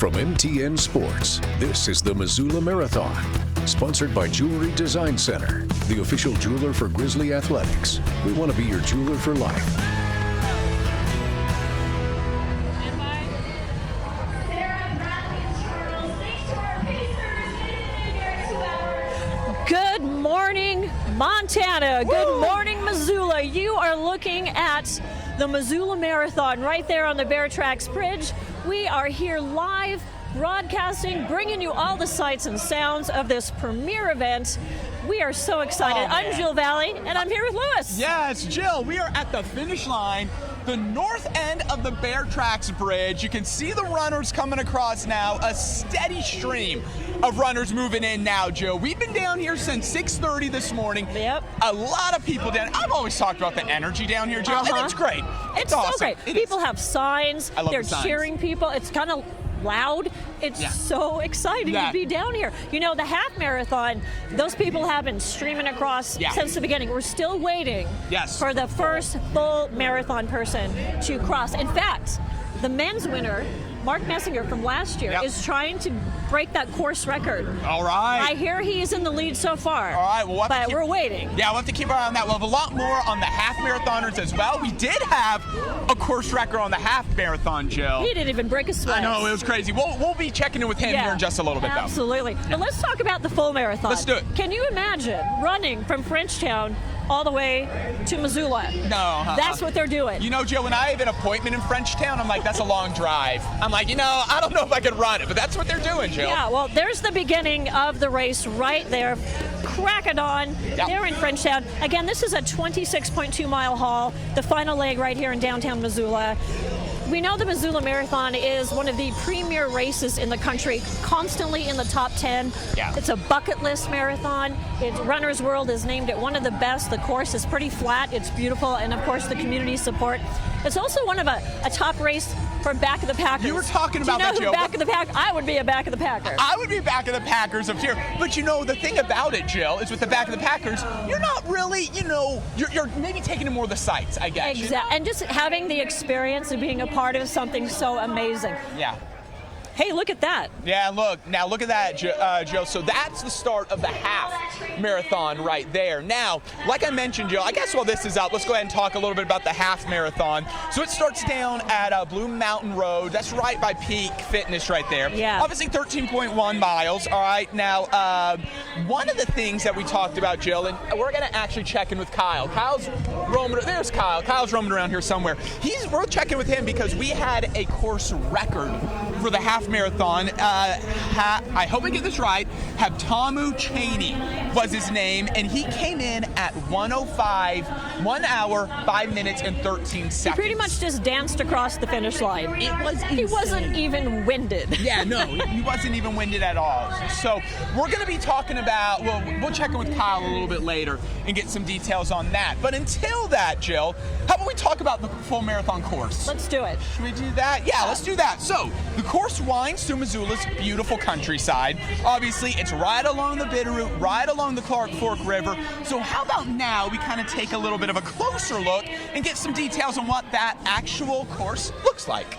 From MTN Sports, this is the Missoula Marathon, sponsored by Jewelry Design Center, the official jeweler for Grizzly Athletics. We want to be your jeweler for life. Good morning, Montana. Good morning, Missoula. You are looking at the Missoula Marathon right there on the Bear Tracks Bridge. We are here live broadcasting, bringing you all the sights and sounds of this premier event. We are so excited. I'm Jill Valley, and I'm here with Lewis. Yes, Jill, we are at the finish line, the north end of the Bear Tracks Bridge. You can see the runners coming across now, a steady stream of runners moving in now, Jill. We've been down here since 6:30 this morning. Yep. A lot of people down. I've always talked about the energy down here, Jill, and it's great. It's awesome. so great. People have signs. I love They're the signs. cheering people. It's kind of loud. It's so exciting to be down here. You know, the half marathon, those people have been streaming across since the beginning. We're still waiting for the first full marathon person to cross. In fact, the men's winner, Mark Mesmer from last year, is trying to break that course record. All right. I hear he is in the lead so far. All right. Well, but we're waiting. Yeah, we'll have to keep our eye on that. We'll have a lot more on the half marathoners as well. We did have a course record on the half marathon, Jill. He didn't even break a sweat. I know, it was crazy. We'll be checking in with him here in just a little bit, though. Absolutely. Now let's talk about the full marathon. Let's do it. Can you imagine running from Frenchtown all the way to Missoula? No. That's what they're doing. You know, Jill, when I have an appointment in Frenchtown, I'm like, that's a long drive. I'm like, I don't know if I could run it, but that's what they're doing, Jill. Yeah, well, there's the beginning of the race right there. Crack it on. They're in Frenchtown. Again, this is a 26.2-mile haul, the final leg right here in downtown Missoula. We know the Missoula Marathon is one of the premier races in the country, constantly in the top 10. Yeah. It's a bucket list marathon. Runner's World has named it one of the best. The course is pretty flat. It's beautiful. And, of course, the community support. It's also one of a top race for Back of the Packers. You were talking about that, Jill. Do you know who Back of the Pack? I would be a Back of the Packer. I would be Back of the Packers up here. But, the thing about it, Jill, is with the Back of the Packers, you're not really, you're maybe taking in more of the sights, I guess. Exactly. And just having the experience of being a part of something so amazing. Yeah. Hey, look at that. Yeah, look at that, Joe. So that's the start of the half marathon right there. Now, like I mentioned, Joe, I guess while this is up, let's go ahead and talk a little bit about the half marathon. So it starts down at Blue Mountain Road. That's right by Peak Fitness right there. Yeah. Obviously 13.1 miles. All right. Now, one of the things that we talked about, Jill, and we're going to actually check in with Kyle. There's Kyle. Kyle's roaming around here somewhere. We're checking with him because we had a course record for the half marathon. I hope I get this right. Habtamu Cheney was his name, and he came in at 1:05, 1 hour, 5 minutes, and 13 seconds. He pretty much just danced across the finish line. He wasn't even winded. Yeah, no, he wasn't even winded at all. So we're going to be talking about, we'll check in with Kyle a little bit later and get some details on that. But until that, Jill, how about we talk about the full marathon course? Let's do it. Should we do that? Yeah, let's do that. So the course winds through Missoula's beautiful countryside. Obviously, it's right along the Bitterroot, right along the Clark Fork River. So how about now we kind of take a little bit of a closer look and get some details on what that actual course looks like.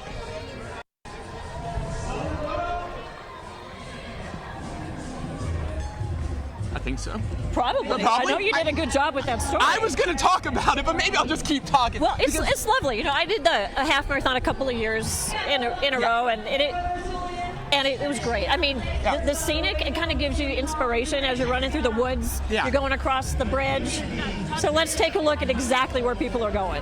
I think so. Probably. I know you did a good job with that story. I was going to talk about it, but maybe I'll just keep talking. Well, it's lovely. I did a half marathon a couple of years in a row, and it was great. I mean, the scenic, it kind of gives you inspiration as you're running through the woods. Yeah. You're going across the bridge. So let's take a look at exactly where people are going.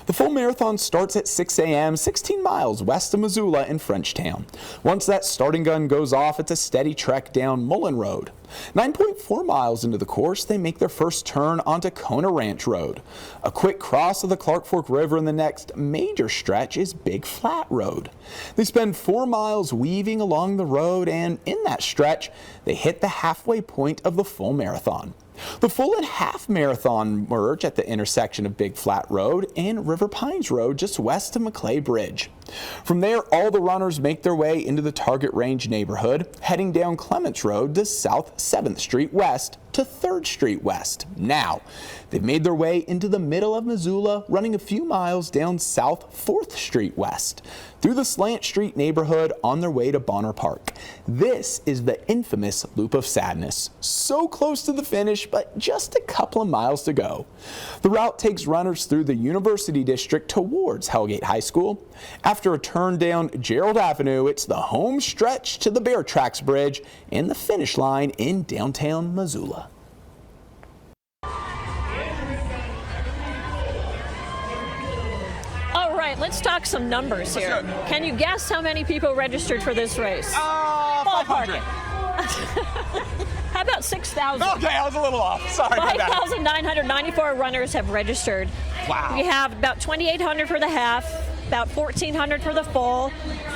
The full marathon starts at 6 a.m., 16 miles west of Missoula in Frenchtown. Once that starting gun goes off, it's a steady trek down Mullen Road. 9.4 miles into the course, they make their first turn onto Kona Ranch Road. A quick cross of the Clark Fork River, and the next major stretch is Big Flat Road. They spend 4 miles weaving along the road, and in that stretch, they hit the halfway point of the full marathon. The full and half marathon merge at the intersection of Big Flat Road and River Pines Road just west of McClay Bridge. From there, all the runners make their way into the target range neighborhood, heading down Clements Road to South 7th Street West to 3rd Street West. Now, they've made their way into the middle of Missoula, running a few miles down South 4th Street West, through the Slant Street neighborhood on their way to Bonner Park. This is the infamous Loop of Sadness. So close to the finish, but just a couple of miles to go. The route takes runners through the University District towards Hellgate High School. After a turn down Gerald Avenue, it's the home stretch to the Bear Tracks Bridge and the finish line in downtown Missoula. Let's talk some numbers here. Can you guess how many people registered for this race? 500. How about 6,000? Okay, I was a little off. Sorry about that. 5,994 runners have registered. Wow. We have about 2,800 for the half, about 1,400 for the full,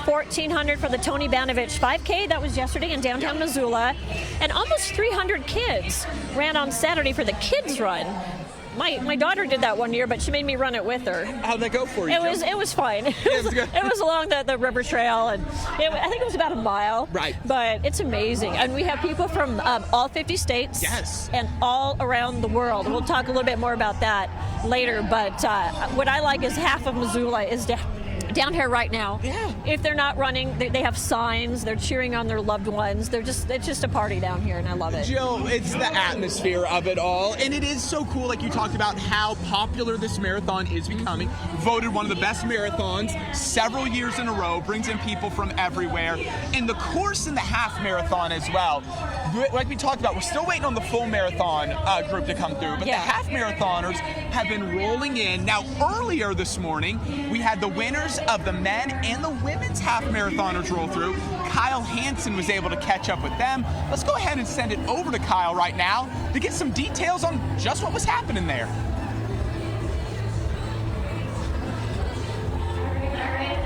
1,400 for the Tony Banovich 5K. That was yesterday in downtown Missoula. And almost 300 kids ran on Saturday for the kids run. My daughter did that one year, but she made me run it with her. How'd that go for you? It was fine. It was along the river trail, and I think it was about a mile. Right. But it's amazing, and we have people from all 50 states. Yes. And all around the world. We'll talk a little bit more about that later. But what I like is half of Missoula is down here right now. Yeah. If they're not running, they have signs. They're cheering on their loved ones. It's just a party down here, and I love it. Jill, it's the atmosphere of it all, and it is so cool. Like you talked about how popular this marathon is becoming. Voted one of the best marathons several years in a row. Brings in people from everywhere, and the course in the half marathon as well. Like we talked about, we're still waiting on the full marathon group to come through, but the half marathoners have been rolling in. Now, earlier this morning, we had the winners of the men and the women's half marathoners roll through. Kyle Hansen was able to catch up with them. Let's go ahead and send it over to Kyle right now to get some details on just what was happening there.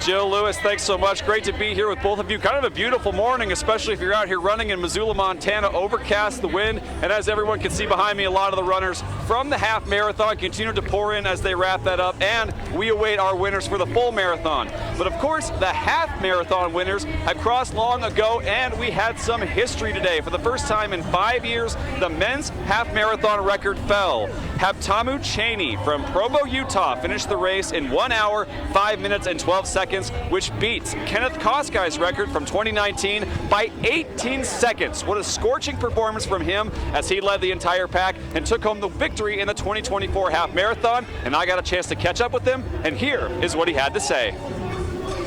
Jill, Lewis, thanks so much. Great to be here with both of you. Kind of a beautiful morning, especially if you're out here running in Missoula, Montana. Overcast, the wind, and as everyone can see behind me, a lot of the runners from the half marathon continue to pour in as they wrap that up, and we await our winners for the full marathon. But of course, the half marathon winners have crossed long ago, and we had some history today. For the first time in 5 years, the men's half marathon record fell. Habtamu Cheney from Provo, Utah finished the race in 1 hour, 5 minutes, and 12 seconds, which beats Kenneth Koskai's record from 2019 by 18 seconds. What a scorching performance from him as he led the entire pack and took home the victory in the 2024 half marathon. And I got a chance to catch up with him, and here is what he had to say.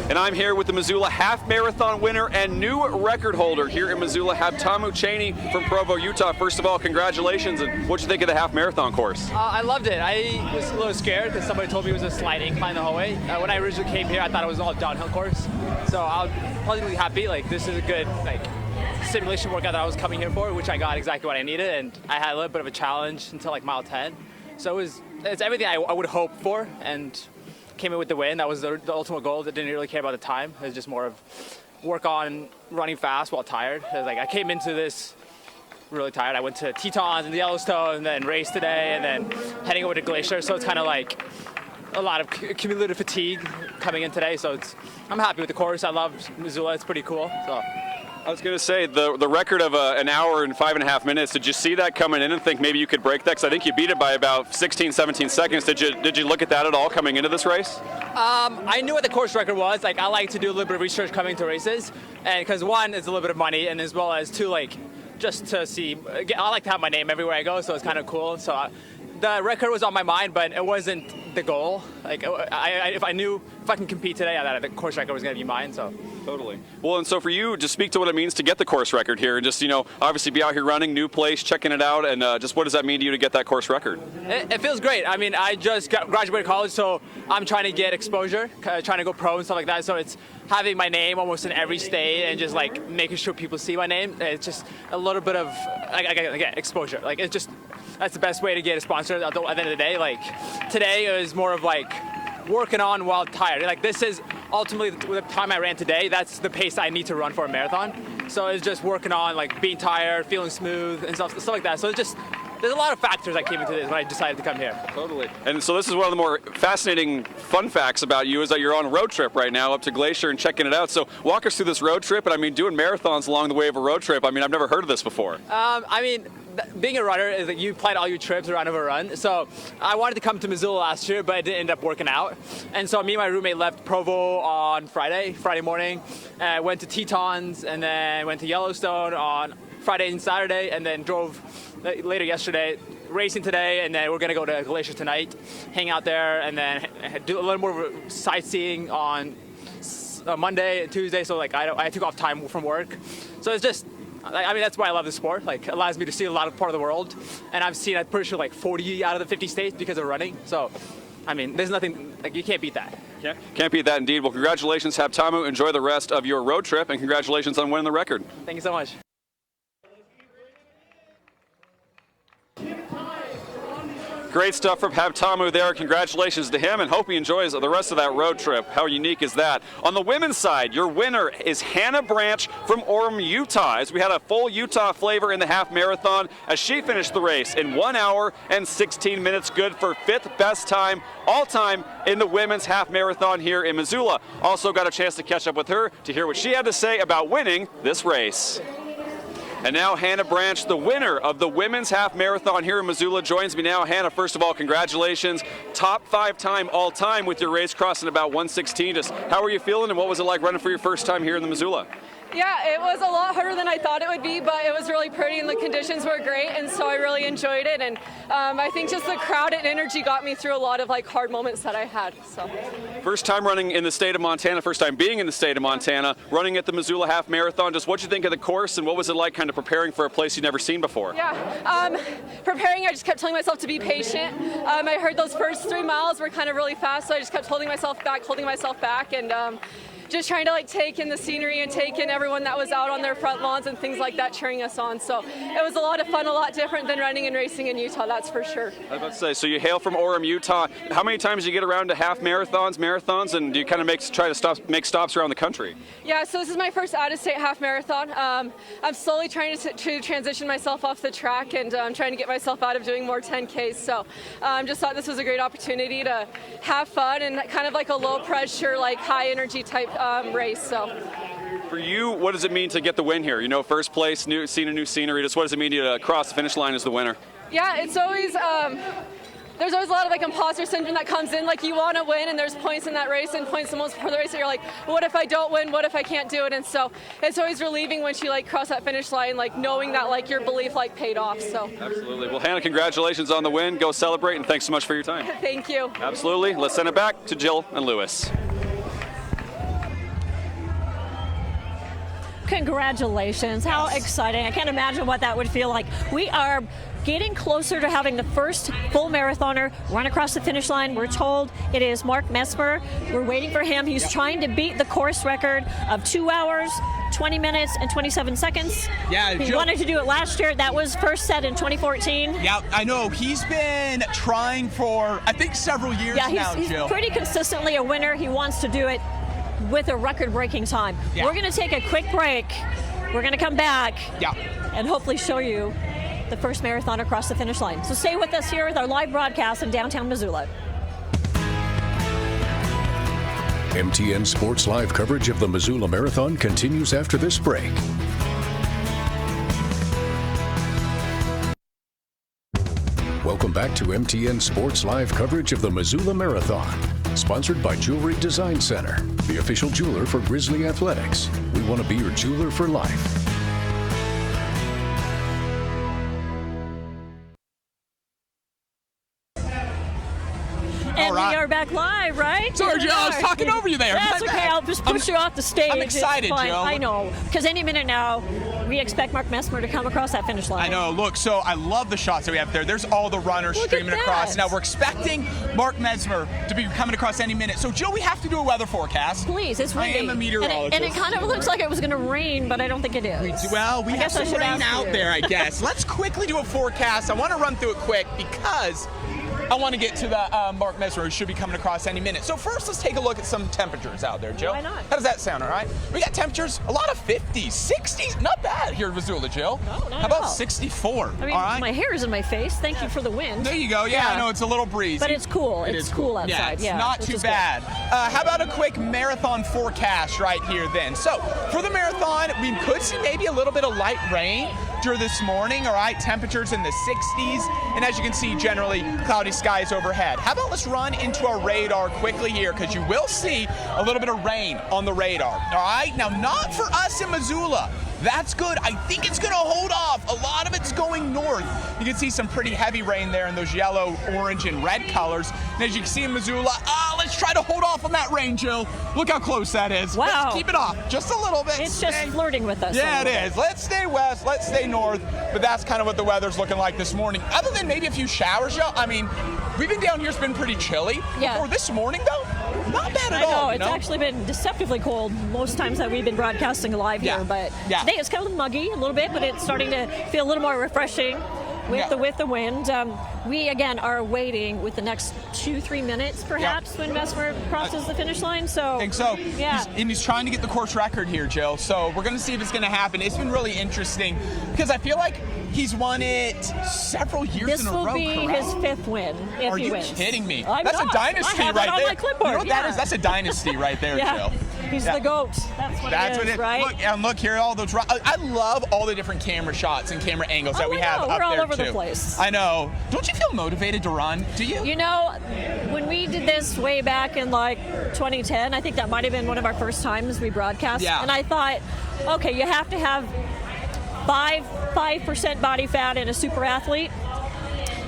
And I'm here with the Missoula half marathon winner and new record holder here in Missoula, Habtamu Cheney from Provo, Utah. First of all, congratulations, and what'd you think of the half marathon course? I loved it. I was a little scared because somebody told me it was a slight incline the whole way. When I originally came here, I thought it was all downhill course. So I was positively happy. Like, this is a good simulation workout that I was coming here for, which I got exactly what I needed, and I had a little bit of a challenge until like mile 10. So it's everything I would hope for, and came in with the win. That was the ultimate goal. I didn't really care about the time. It was just more of work on running fast while tired. It was like I came into this really tired. I went to Tetons and Yellowstone and then raced today and then heading over to Glacier. So it's kind of like a lot of cumulative fatigue coming in today. So I'm happy with the course. I love Missoula. It's pretty cool. So. I was going to say, the record of an hour and 5.5 minutes, did you see that coming in and think maybe you could break that? Because I think you beat it by about 16, 17 seconds. Did you look at that at all coming into this race? I knew what the course record was. Like, I like to do a little bit of research coming to races, and because one, it's a little bit of money, and as well as two, like, just to see. I like to have my name everywhere I go, so it's kind of cool. So the record was on my mind, but it wasn't the goal. Like, if I can compete today, I thought the course record was going to be mine. So. Totally. Well, and so for you, just speak to what it means to get the course record here, and just, obviously be out here running, new place, checking it out, and just what does that mean to you to get that course record? It feels great. I mean, I just graduated college, so I'm trying to get exposure, trying to go pro and stuff like that. So it's having my name almost in every state and just like making sure people see my name. It's just a little bit of exposure. Like, it's just, that's the best way to get a sponsor at the end of the day. Like, today is more of like working on while tired. Like, this is ultimately the time I ran today. That's the pace I need to run for a marathon. So it's just working on like being tired, feeling smooth and stuff like that. So it's just there's a lot of factors that came into this when I decided to come here. Totally. And so this is one of the more fascinating fun facts about you is that you're on a road trip right now up to Glacier and checking it out. So walk us through this road trip. And I mean, doing marathons along the way of a road trip, I mean, I've never heard of this before. I mean, being a runner is like you plan all your trips around of a run. So I wanted to come to Missoula last year, but it didn't end up working out. And so me and my roommate left Provo on Friday morning, went to Tetons, and then went to Yellowstone on Friday and Saturday, and then drove later yesterday, racing today, and then we're gonna go to Glacier tonight, hang out there, and then do a little more sightseeing on Monday and Tuesday. So like I took off time from work. So it's just, I mean, that's why I love the sport. Like, it allows me to see a lot of part of the world, and I've seen, I'm pretty sure, like 40 out of the 50 states because of running. So, I mean, there's nothing, like, you can't beat that. Yeah, can't beat that indeed. Well, congratulations, Haptamu. Enjoy the rest of your road trip, and congratulations on winning the record. Thank you so much. Great stuff from Haptamu there. Congratulations to him, and hope he enjoys the rest of that road trip. How unique is that? On the women's side, your winner is Hannah Branch from Orem, Utah, as we had a full Utah flavor in the half marathon as she finished the race in 1 hour and 16 minutes, good for 5th best time all time in the women's half marathon here in Missoula. Also got a chance to catch up with her to hear what she had to say about winning this race. And now Hannah Branch, the winner of the women's half marathon here in Missoula, joins me now. Hannah, first of all, congratulations. Top 5 time all time with your race, crossing about 1:16. Just how are you feeling, and what was it like running for your first time here in the Missoula? Yeah, it was a lot harder than I thought it would be, but it was really pretty and the conditions were great, and so I really enjoyed it. And I think just the crowd and energy got me through a lot of like hard moments that I had. So. First time running in the state of Montana, first time being in the state of Montana, running at the Missoula Half Marathon. Just what'd you think of the course, and what was it like kind of preparing for a place you'd never seen before? Yeah, preparing, I just kept telling myself to be patient. I heard those first 3 miles were kind of really fast, so I just kept holding myself back, and just trying to like take in the scenery and take in everyone that was out on their front lawns and things like that cheering us on. So it was a lot of fun, a lot different than running and racing in Utah, that's for sure. I was about to say, so you hail from Orem, Utah. How many times do you get around to half marathons, and do you kind of make stops around the country? Yeah, so this is my first out-of-state half marathon. I'm slowly trying to transition myself off the track, and I'm trying to get myself out of doing more 10Ks. So just thought this was a great opportunity to have fun and kind of like a low pressure, like high energy type race. So for you, what does it mean to get the win here? You know, first place, seeing a new scenery. Just what does it mean to cross the finish line as the winner? Yeah, it's always there's always a lot of like imposter syndrome that comes in. Like you want to win, and there's points in that race and points almost before the race that you're like, what if I don't win? What if I can't do it? And so it's always relieving once you like cross that finish line, like knowing that like your belief like paid off. So absolutely. Well, Hannah, congratulations on the win. Go celebrate, and thanks so much for your time. Thank you. Absolutely. Let's send it back to Jill and Lewis. Congratulations. How exciting. I can't imagine what that would feel like. We are getting closer to having the first full marathoner run across the finish line. We're told it is Mark Mesmer. We're waiting for him. He's trying to beat the course record of 2 hours, 20 minutes, and 27 seconds. Yeah, he wanted to do it last year. That was first set in 2014. Yeah, I know. He's been trying for, I think, several years now, he's Jill. Pretty consistently a winner. He wants to do it with a record-breaking time. Yeah. We're going to take a quick break. We're going to come back and hopefully show you the first marathon across the finish line. So stay with us here with our live broadcast in downtown Missoula. MTN Sports Live coverage of the Missoula Marathon continues after this break. Welcome back to MTN Sports Live coverage of the Missoula Marathon, sponsored by Jewelry Design Center, the official jeweler for Grizzly Athletics. We want to be your jeweler for life. And we are back live, right? Sorry, Jill, I was talking over you there. That's okay. I'll just push you off the stage. I'm excited, Jill. I know, because any minute now, we expect Mark Mesmer to come across that finish line. I know. Look, so I love the shots that we have there. There's all the runners streaming across. Now, we're expecting Mark Mesmer to be coming across any minute. So, Jill, we have to do a weather forecast. Please, it's windy. I am a meteorologist. And it kind of looks like it was going to rain, but I don't think it is. We have some rain out there, I guess. Let's quickly do a forecast. I want to run through it quick because I want to get to the Mark Mesmer, who should be coming across any minute. So first, let's take a look at some temperatures out there, Jill. Why not? How does that sound, all right? We got temperatures, a lot of 50s, 60s, not bad here in Missoula, Jill. No, not How about at all. 64, I mean, all right? my hair is in my face. Thank you for the wind. There you go. Yeah, I know it's a little breezy. But it's cool. It It's is cool outside. Yeah, it's Yeah, not which too is bad. How about a quick marathon forecast right here then? So for the marathon, we could see maybe a little bit of light rain during this morning, all right? Temperatures in the 60s, and as you can see, generally cloudy skies overhead. How about let's run into our radar quickly here, because you will see a little bit of rain on the radar, all right? Now, not for us in Missoula. That's good. I think it's going to hold off. A lot of it's going north. You can see some pretty heavy rain there in those yellow, orange, and red colors. And as you can see in Missoula, let's try to hold off on that rain, Jill. Look how close that is. Wow. Let's keep it off just a little bit. It's just flirting with us. Yeah, it is. Let's stay west. Let's stay north. But that's kind of what the weather's looking like this morning. Other than maybe a few showers, Jill. I mean, we've been down here. It's been pretty chilly. Yeah. Before this morning, though, not bad at I know, all. it's actually been deceptively cold most times that we've been broadcasting live here, but today it's kind of muggy a little bit, but it's starting to feel a little more refreshing with the wind. We again are waiting with the next 2-3 minutes perhaps when Mesmer crosses the finish line. So I think so. Yeah. He's trying to get the course record here, Jill. So we're going to see if it's going to happen. It's been really interesting because I feel like he's won it several years in a row. This will be correct? his 5th win if Are he you wins. kidding me? I'm That's not. a dynasty I have right that on there. my clipboard. You know what that is? That's a dynasty right there, Jill. He's the GOAT. That's what it is, right? Look, and look here, all those. I love all the different camera shots and camera angles that we have up We're there all over too. the place. I know. Don't you feel motivated to run? Do you? You know, when we did this way back in like 2010, I think that might have been one of our first times we broadcast. Yeah. And I thought, okay, you have to have 5% body fat in a super athlete.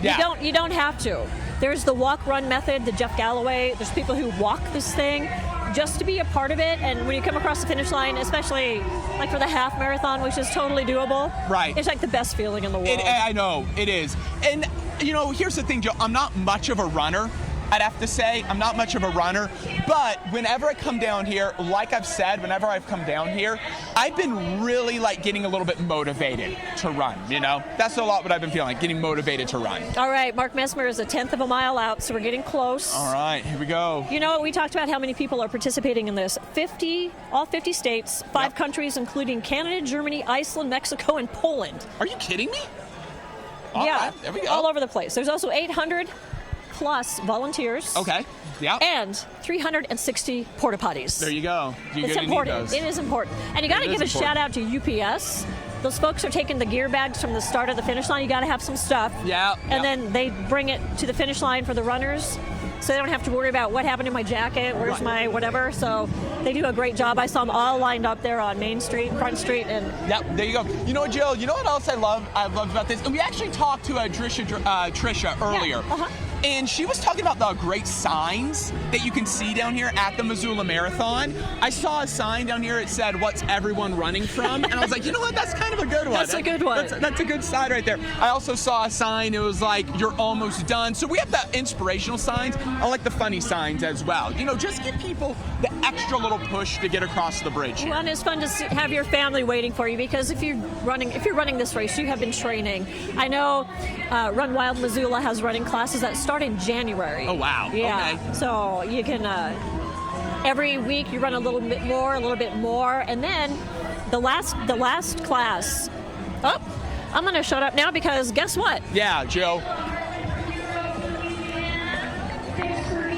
Yeah. You don't have to. There's the walk-run method, the Jeff Galloway. There's people who walk this thing just to be a part of it. And when you come across the finish line, especially like for the half marathon, which is totally doable, right? It's like the best feeling in the world. I know, it is. And, you know, here's the thing, Joe. I'm not much of a runner. I'd have to say I'm not much of a runner, but whenever I come down here, like I've said, whenever I've come down here, I've been really like getting a little bit motivated to run, you know? That's a lot what I've been feeling, like getting motivated to run. All right, Mark Mesmer is 1/10 of a mile out, so we're getting close. All right, here we go. You know, we talked about how many people are participating in this. All 50 states, 5 countries, including Canada, Germany, Iceland, Mexico, and Poland. Are you kidding me? All right, there we go. all over the place. There's also 800 plus volunteers. Okay. Yeah. And 360 porta potties. There you go. It's important. It is important. And you got to give a shout out to UPS. Those folks are taking the gear bags from the start of the finish line. You got to have some stuff. Yeah. And then they bring it to the finish line for the runners, so they don't have to worry about what happened to my jacket, where's my whatever. So they do a great job. I saw them all lined up there on Main Street, Front Street, and there you go. You know what, Jill? You know what else I loved about this? And we actually talked to Trisha earlier. Yeah. And she was talking about the great signs that you can see down here at the Missoula Marathon. I saw a sign down here. It said, "What's everyone running from?" And I was like, you know what? That's kind of a good one. That's a good one. That's a good sign right there. I also saw a sign. It was like, "You're almost done." So we have the inspirational signs. I like the funny signs as well. You know, just give people the extra little push to get across the bridge. Well, and it's fun to have your family waiting for you, because if you're running this race, you have been training. I know Run Wild Missoula has running classes that start in January. Oh, wow. Yeah. Okay. So you can every week you run a little bit more, and then the last class. Oh, I'm going to shut up now because guess what? Yeah, Joe.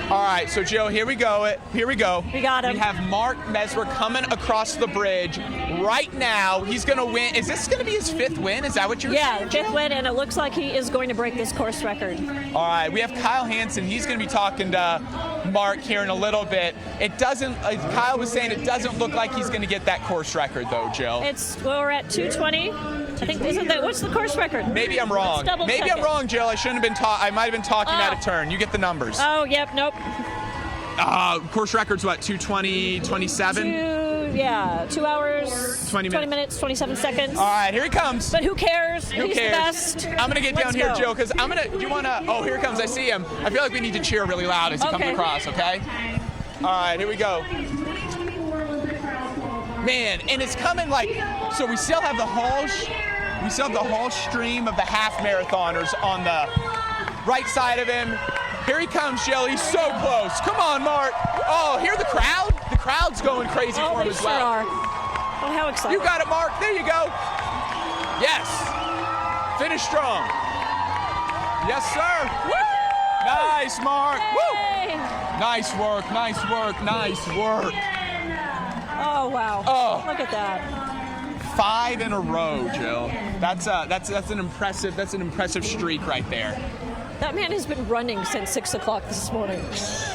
All right, so Joe, here we go. We got him. We have Mark Mesmer coming across the bridge right now. He's going to win. Is this going to be his 5th win? Is that what you're saying? Yeah, 5th win, and it looks like he is going to break this course record. All right, we have Kyle Hansen. He's going to be talking to Mark here in a little bit. It doesn't, Kyle was saying, it doesn't look like he's going to get that course record, though, Jill. We're at 2:20. I think, what's the course record? Maybe I'm wrong. Maybe I'm wrong, Jill. I shouldn't have been I might have been talking out of turn. You get the numbers. Oh, yep, nope. Course record's what, 2:20, 27? 2 hours, 20 minutes, 27 seconds. All right, here he comes. But who cares? Who He's cares? the best. I'm going to get down here, Joe, because do you want to, oh, here he comes. I see him. I feel like we need to cheer really loud as he comes across, okay? All right, here we go. Man, and it's coming so we still have the whole stream of the half marathoners on the right side of him. Here he comes, Jill. He's so close. Come on, Mark. Oh, hear the crowd? The crowd's going crazy for him as well. Sure are. Oh, how exciting. You got it, Mark. There you go. Yes. Finish strong. Yes, sir. Woo! Nice, Mark. Yay! Woo! Nice work, nice work, nice work. Oh, wow. Oh. Look at that. 5 in a row, Jill. That's an impressive streak right there. That man has been running since 6 o'clock this morning.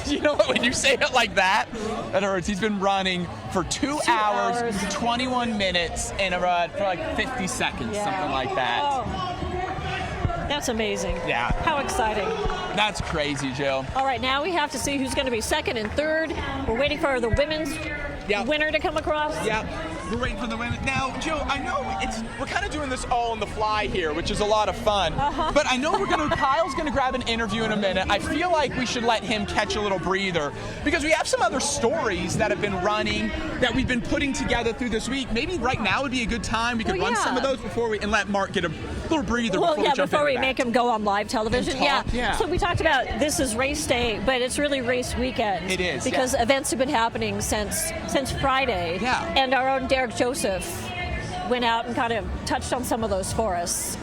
You know what, when you say it like that hurts. He's been running for 2 hours, 21 minutes in a run for like 50 seconds, something like that. Oh. That's amazing. Yeah. How exciting. That's crazy, Jill. All right, now we have to see who's going to be second and third. We're waiting for the women's winner to come across. Yeah, we're waiting for the women. Now, Jill, I know we're kind of doing this all on the fly here, which is a lot of fun. But I know Kyle's going to grab an interview in a minute. I feel like we should let him catch a little breather because we have some other stories that have been running that we've been putting together through this week. Maybe right now would be a good time. We could run some of those and let Mark get a little breather before we make him go on live television. Yeah. So we talked about this is race day, but it's really race weekend. It is. Because events have been happening since Friday. Yeah. And our own Derek Joseph went out and kind of touched on some of those for us.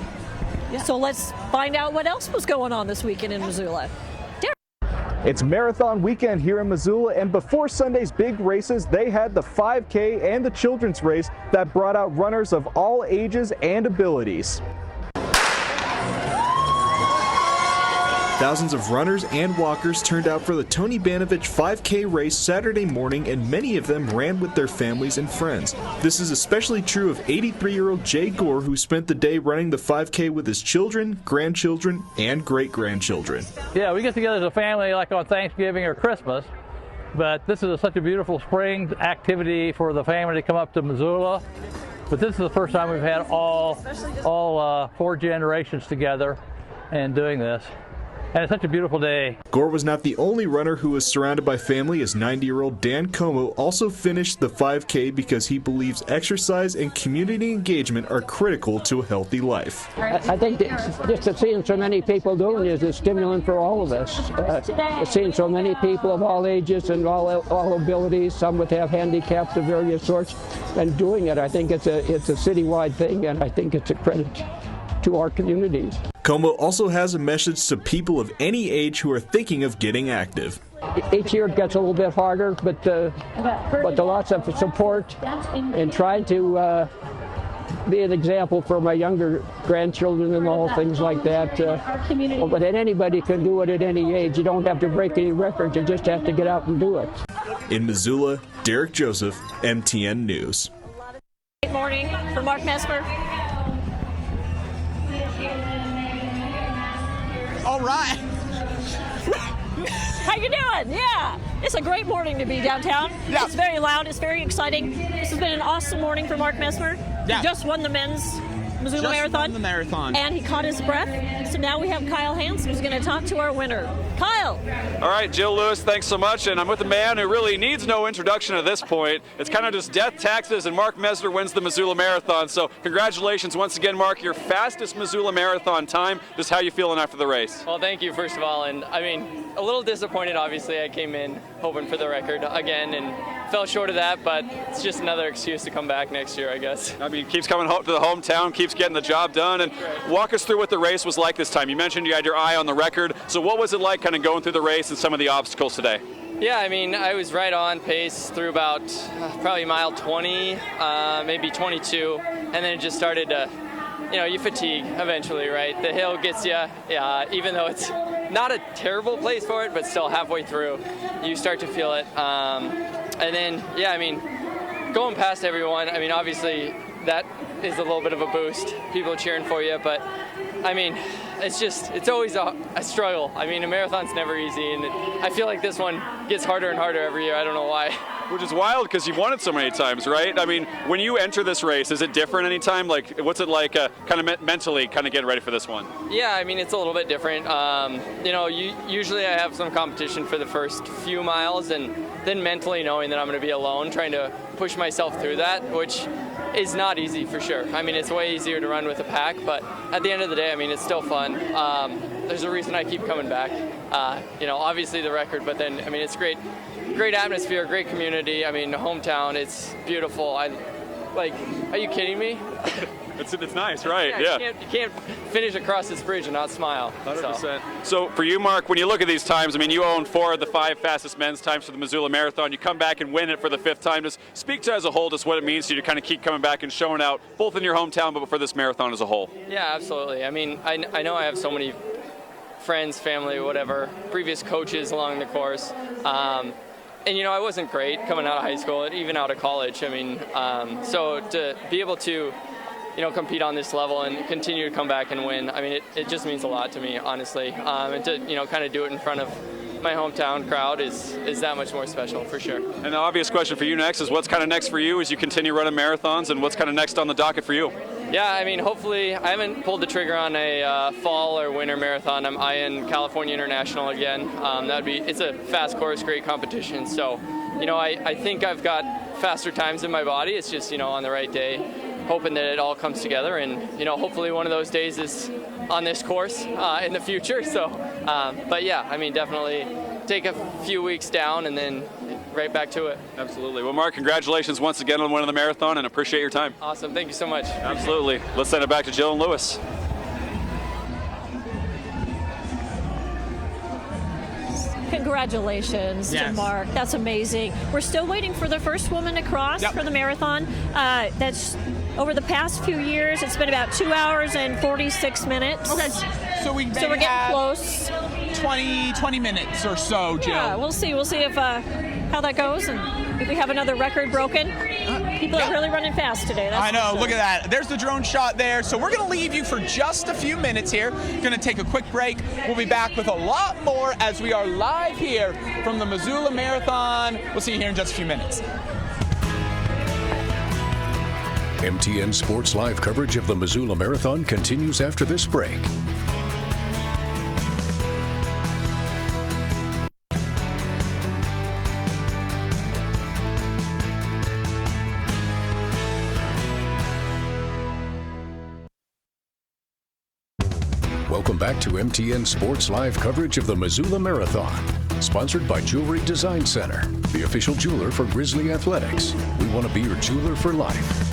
Yeah. So let's find out what else was going on this weekend in Missoula. It's marathon weekend here in Missoula, and before Sunday's big races, they had the 5K and the children's race that brought out runners of all ages and abilities. Thousands of runners and walkers turned out for the Tony Banovich 5K race Saturday morning, and many of them ran with their families and friends. This is especially true of 83-year-old Jay Gore, who spent the day running the 5K with his children, grandchildren, and great-grandchildren. Yeah, we get together as a family like on Thanksgiving or Christmas, but this is such a beautiful spring activity for the family to come up to Missoula. But this is the first time we've had all 4 generations together and doing this. And it's such a beautiful day. Gore was not the only runner who was surrounded by family, as 90-year-old Dan Como also finished the 5K because he believes exercise and community engagement are critical to a healthy life. I think just seeing so many people doing it is a stimulant for all of us. Seeing so many people of all ages and all abilities, some would have handicaps of various sorts, and doing it, I think it's a citywide thing, and I think it's a credit to our communities. Como also has a message to people of any age who are thinking of getting active. Each year it gets a little bit harder, but lots of support and trying to be an example for my younger grandchildren and all things like that. But anybody can do it at any age. You don't have to break any records. You just have to get out and do it. In Missoula, Derek Joseph, MTN News. Good morning for Mark Mesmer. All right. How you doing? Yeah. It's a great morning to be downtown. Yeah. It's very loud. It's very exciting. This has been an awesome morning for Mark Mesmer. Yeah. He just won the men's Missoula Marathon. Won the marathon. And he caught his breath. So now we have Kyle Hansen who's going to talk to our winner. Kyle. All right, Jill Lewis, thanks so much. And I'm with a man who really needs no introduction at this point. It's kind of just death, taxes, and Mark Mesmer wins the Missoula Marathon. So congratulations once again, Mark, your fastest Missoula Marathon time. Just how you feeling after the race? Well, thank you, first of all. And I mean, a little disappointed, obviously. I came in hoping for the record again and fell short of that, but it's just another excuse to come back next year, I guess. I mean, keeps coming home to the hometown, keeps getting the job done. And walk us through what the race was like this time. You mentioned you had your eye on the record. So what was it like kind of going through the race and some of the obstacles today? Yeah, I mean, I was right on pace through about probably mile 20, maybe 22, and then it just started to, you fatigue eventually, right? The hill gets you, even though it's not a terrible place for it, but still halfway through, you start to feel it. And then, going past everyone, I mean, obviously that is a little bit of a boost. People cheering for you, but I mean, it's always a struggle. I mean, a marathon's never easy, and I feel like this one gets harder and harder every year. I don't know why. Which is wild because you've won it so many times, right? I mean, when you enter this race, is it different anytime? Like, what's it like kind of mentally kind of getting ready for this one? Yeah, I mean, it's a little bit different. Usually I have some competition for the first few miles, and then mentally knowing that I'm going to be alone, trying to push myself through that, which is not easy for sure. I mean, it's way easier to run with a pack, but at the end of the day, I mean, it's still fun. There's a reason I keep coming back. You know, obviously the record, but then, I mean, it's great atmosphere, great community. I mean, hometown, it's beautiful. Like, are you kidding me? It's nice, right? Yeah. You can't finish across this bridge and not smile. 100%. So for you, Mark, when you look at these times, I mean, you own 4 of the 5 fastest men's times for the Missoula Marathon. You come back and win it for the 5th time. Just speak to as a whole, just what it means to you to kind of keep coming back and showing out, both in your hometown, but for this marathon as a whole. Yeah, absolutely. I mean, I know I have so many friends, family, whatever, previous coaches along the course. And, you know, I wasn't great coming out of high school, even out of college. I mean, so to be able to, you know, compete on this level and continue to come back and win, I mean, it just means a lot to me, honestly. And to, you know, kind of do it in front of my hometown crowd is that much more special, for sure. And the obvious question for you next is what's kind of next for you as you continue running marathons, and what's kind of next on the docket for you? Yeah, I mean, hopefully, I haven't pulled the trigger on a fall or winter marathon. I'm eyeing California International again. It's a fast course, great competition. So, you know, I think I've got faster times in my body. It's just, you know, on the right day, hoping that it all comes together. And, you know, hopefully one of those days is on this course in the future. So, but yeah, I mean, definitely take a few weeks down and then right back to it. Absolutely. Well, Mark, congratulations once again on winning the marathon, and appreciate your time. Awesome. Thank you so much. Absolutely. Let's send it back to Jill and Lewis. Congratulations to Mark. That's amazing. We're still waiting for the first woman to cross for the marathon. That's over the past few years. It's been about 2 hours and 46 minutes. Okay. So we're getting close. 20 minutes or so, Jill. Yeah, we'll see. We'll see if how that goes and if we have another record broken. People are really running fast today. That's I know. sure. Look at that. There's the drone shot there. So we're going to leave you for just a few minutes here. Going to take a quick break. We'll be back with a lot more as we are live here from the Missoula Marathon. We'll see you here in just a few minutes. MTN Sports Live coverage of the Missoula Marathon continues after this break. Welcome back to MTN Sports Live coverage of the Missoula Marathon. Sponsored by Jewelry Design Center, the official jeweler for Grizzly Athletics. We want to be your jeweler for life.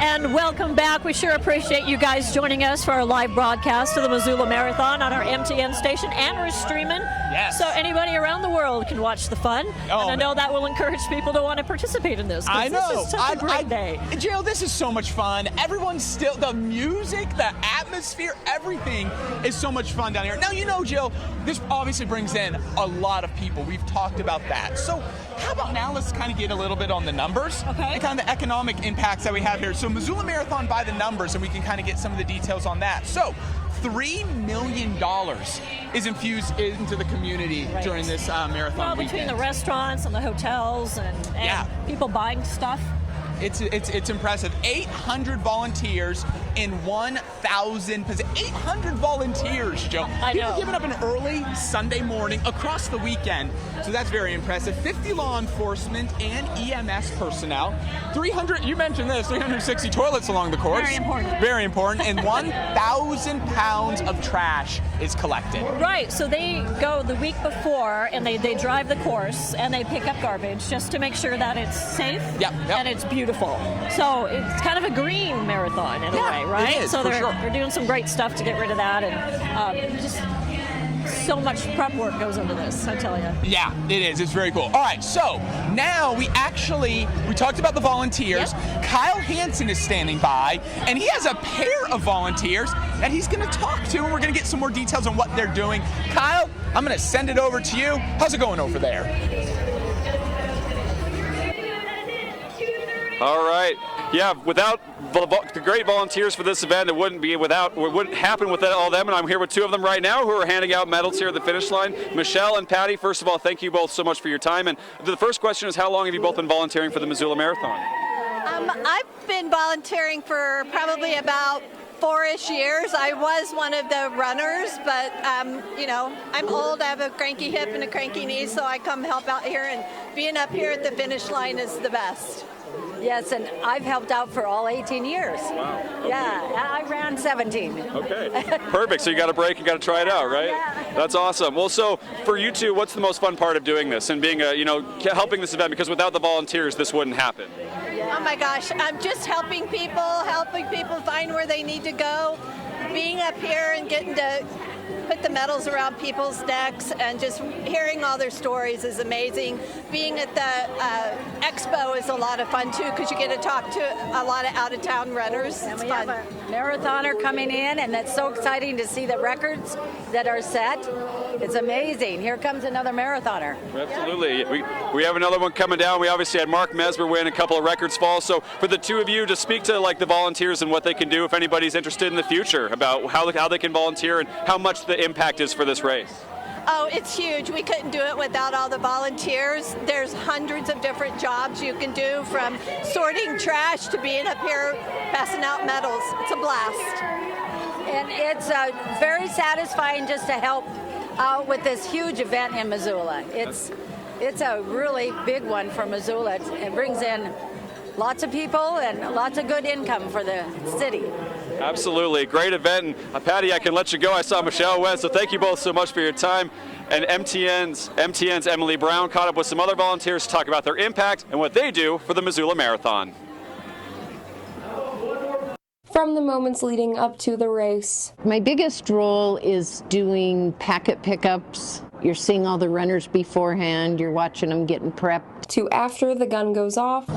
And welcome back. We sure appreciate you guys joining us for our live broadcast of the Missoula Marathon on our MTN station, and we're streaming. Yes. So anybody around the world can watch the fun. And I know that will encourage people to want to participate in this. I know. This is such a great day. Jill, this is so much fun. Everyone's still, the music, the atmosphere, everything is so much fun down here. Now, you know, Jill, this obviously brings in a lot of people. We've talked about that. So how about now let's kind of get a little bit on the numbers and kind of the economic impacts that we have here. So Missoula Marathon by the numbers, and we can kind of get some of the details on that. So $3 million is infused into the community during this marathon weekend. Between the restaurants and the hotels and people buying stuff. It's impressive. 800 volunteers in 1,000 positions. 800 volunteers, Joe. I know. People giving up an early Sunday morning across the weekend. So that's very impressive. 50 law enforcement and EMS personnel. 300, you mentioned this, 360 toilets along the course. Very important. Very important. And 1,000 pounds of trash is collected. Right. So they go the week before and they drive the course and they pick up garbage just to make sure that it's safe and it's beautiful. So it's kind of a green marathon in a way, right? It is, so they're doing some great stuff to get rid of that, and just so much prep work goes into this, I tell you. Yeah, it is. It's very cool. All right, so now we talked about the volunteers. Kyle Hansen is standing by, and he has a pair of volunteers that he's going to talk to, and we're going to get some more details on what they're doing. Kyle, I'm going to send it over to you. How's it going over there? All right. Yeah, without the great volunteers for this event, it wouldn't happen without all them. And I'm here with two of them right now who are handing out medals here at the finish line. Michelle and Patty, first of all, thank you both so much for your time. And the first question is, how long have you both been volunteering for the Missoula Marathon? I've been volunteering for probably about 4-ish years. I was one of the runners, but you know, I'm old. I have a cranky hip and a cranky knee, so I come help out here, and being up here at the finish line is the best. Yes, and I've helped out for all 18 years. Wow. Okay. Yeah, I ran 17. Okay, perfect. So you got a break, you got to try it out, right? Yeah. That's awesome. Well, so for you two, what's the most fun part of doing this and being helping this event? Because without the volunteers, this wouldn't happen. Oh my gosh, I'm just helping people find where they need to go. Being up here and getting to put the medals around people's necks and just hearing all their stories is amazing. Being at the expo is a lot of fun too, because you get to talk to a lot of out-of-town runners. And it's we fun. have a marathoner coming in, and that's so exciting to see the records that are set. It's amazing. Here comes another marathoner. Absolutely. We have another one coming down. We obviously had Mark Mesmer win, a couple of records fall. So for the two of you, to speak to like the volunteers and what they can do if anybody's interested in the future about how they can volunteer and how much the impact is for this race. Oh, it's huge. We couldn't do it without all the volunteers. There's hundreds of different jobs you can do, from sorting trash to being up here passing out medals. It's a blast. And it's very satisfying just to help out with this huge event in Missoula. It's a really big one for Missoula. It brings in lots of people and lots of good income for the city. Absolutely. Great event. And Patty, I can let you go. I saw Michelle West, so thank you both so much for your time. And MTN's Emily Brown caught up with some other volunteers to talk about their impact and what they do for the Missoula Marathon. From the moments leading up to the race. My biggest role is doing packet pickups. You're seeing all the runners beforehand. You're watching them getting prepped. To after the gun goes off,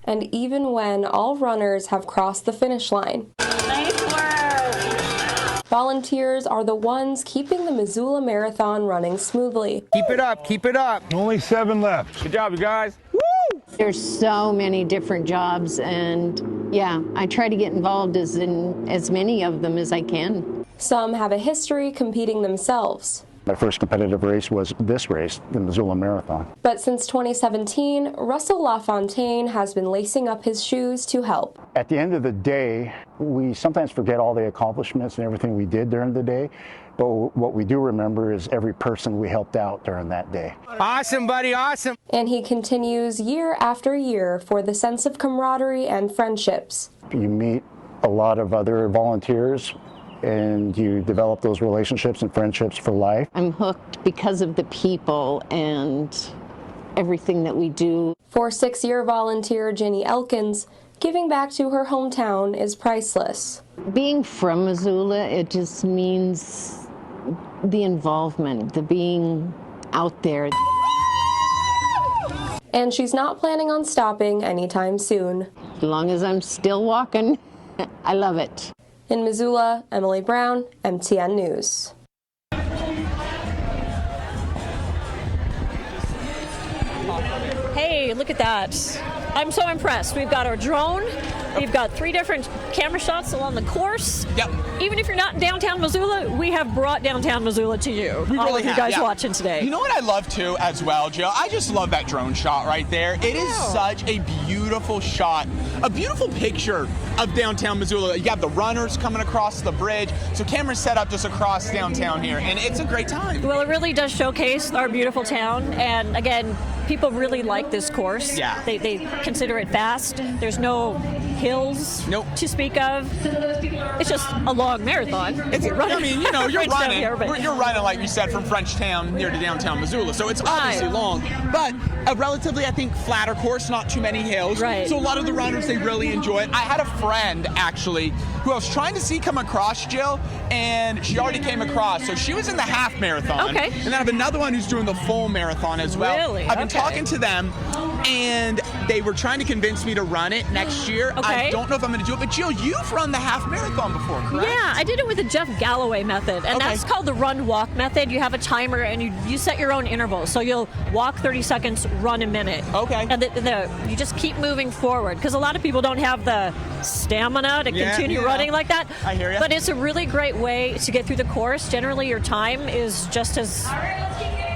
and even when all runners have crossed the finish line. Nice work. Volunteers are the ones keeping the Missoula Marathon running smoothly. Keep it up, keep it up. Only 7 left. Good job, you guys. Woo! There's so many different jobs, and yeah, I try to get involved in as many of them as I can. Some have a history competing themselves. My first competitive race was this race, the Missoula Marathon. But since 2017, Russell LaFontaine has been lacing up his shoes to help. At the end of the day, we sometimes forget all the accomplishments and everything we did during the day, but what we do remember is every person we helped out during that day. Awesome, buddy, awesome. And he continues year after year for the sense of camaraderie and friendships. You meet a lot of other volunteers, and you develop those relationships and friendships for life. I'm hooked because of the people and everything that we do. For 6-year volunteer Jenny Elkins, giving back to her hometown is priceless. Being from Missoula, it just means the involvement, the being out there. And she's not planning on stopping anytime soon. As long as I'm still walking, I love it. In Missoula, Emily Brown, MTN News. Hey, look at that. I'm so impressed. We've got our drone. We've got 3 different camera shots along the course. Yep. Even if you're not in downtown Missoula, we have brought downtown Missoula to you. We all really of you have, guys yeah. watching today. You know what I love too as well, Jill? I just love that drone shot right there. It is such a beautiful shot, a beautiful picture of downtown Missoula. You have the runners coming across the bridge, so cameras set up just across downtown here, and it's a great time. Well, it really does showcase our beautiful town, and again, people really like this course. Yeah. They consider it fast. There's no hills to speak of. It's just a long marathon. You're running. You're running like you said, from Frenchtown near to downtown Missoula, so it's obviously long, but a relatively, I think, flatter course, not too many hills. Right. So a lot of the runners, they really enjoy it. I had a friend actually who I was trying to see come across, Jill, and she already came across, so she was in the half marathon. Okay. And then I have another one who's doing the full marathon as well. Really? I've been talking to them, and they were trying to convince me to run it next year. Okay. I don't know if I'm going to do it, but Jill, you've run the half marathon before, correct? Yeah, I did it with the Jeff Galloway method, and that's called the run-walk method. You have a timer, and you set your own intervals. So you'll walk 30 seconds, run a minute. Okay. And you just keep moving forward, because a lot of people don't have the stamina to continue running like that. I hear you. But it's a really great way to get through the course. Generally, your time is just as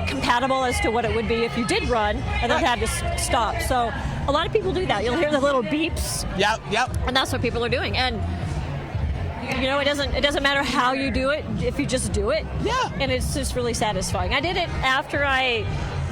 compatible as to what it would be if you did run and then had to stop. So a lot of people do that. You'll hear the little beeps. Yep. And that's what people are doing. And You know, it doesn't matter how you do it if you just do it. Yeah. And it's just really satisfying. I did it after I